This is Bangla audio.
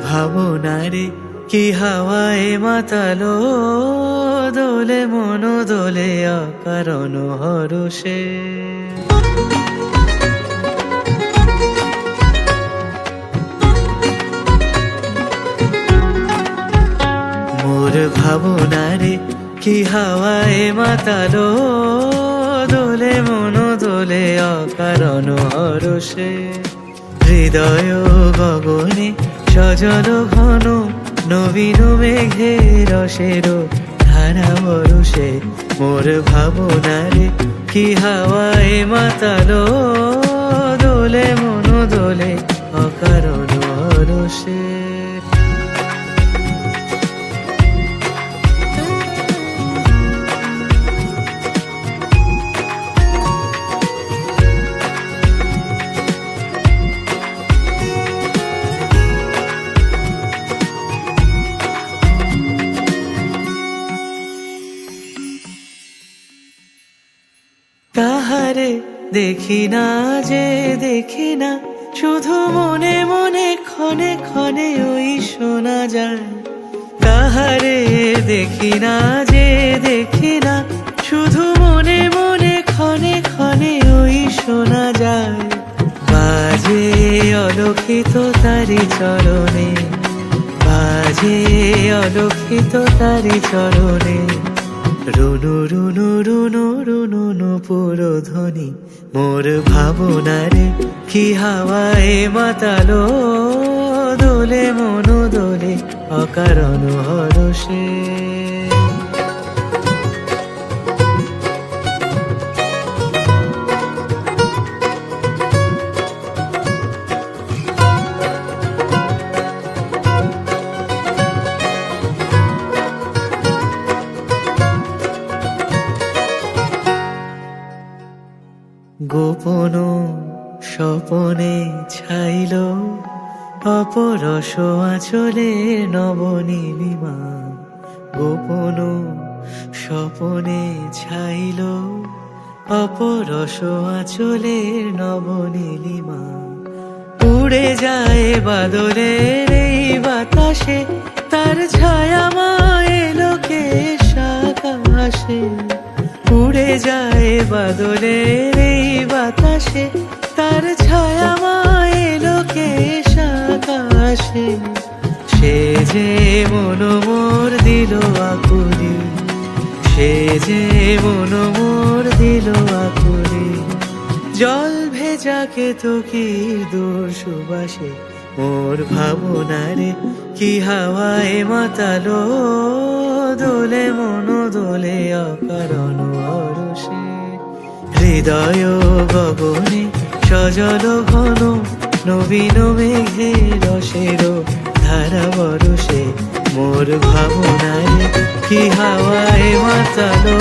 ভাবনারে কি হাওয়ায় মাতালো, দোলে মন দোলে অকারণ হরষে। মোর ভাবনারে কি হাওয়ায় মাতালো, দোলে মন দোলে অকারণ হরষে। হৃদয় গগনে সজল ঘন, নবীন মেঘের রসের ধারা বরষে। মোর ভাবনারে কি হাওয়ায় মাতালো, দোলে মন দোলে অকারণ হরষে। তাহারে দেখি না যে দেখি না, শুধু মনে মনে ক্ষণে ক্ষণে ওই শোনা যায়। তাহারে দেখি না যে দেখি না, শুধু মনে মনে ক্ষণে ক্ষণে ওই শোনা যায়। বাজে অলক্ষিত তারি চরণে, বাজে অলক্ষিত তারি চরণে। রুনু রুনু রুনু রুনু নূপুর ধ্বনি। মোর ভাবনারে কি হাওয়ায় মাতালো, দোলে মন দোলে অকারণ হরষে। গোপন স্বপনে ছাইল, অপরস আঁচলে নবনীলিমা। গোপন স্বপনে ছাইল, অপরস আঁচলে নবনীলিমা। উড়ে যায় বাদলের এই বাতাসে, তার ছায়া মায়ে লোকে আকাশে। উড়ে যায় বাদলের এই বাতাসে, তার ছায়া মায়ে লোকে আকাশে। সে যে মন মোর দিল আকুলি, সে যে মন মোর দিল আকুলি। জল ভেজা কেতকীর দূর সুবাসে। মোর ভাবনারে কি হাওয়ায় মাতালো, দোলে মন দোলে অকারণ হরষে। হৃদয় গগনে সজল ঘন, নবীন মেঘের রসের ধারা বরষে। মোর ভাবনারে কি হাওয়ায় মাতালো,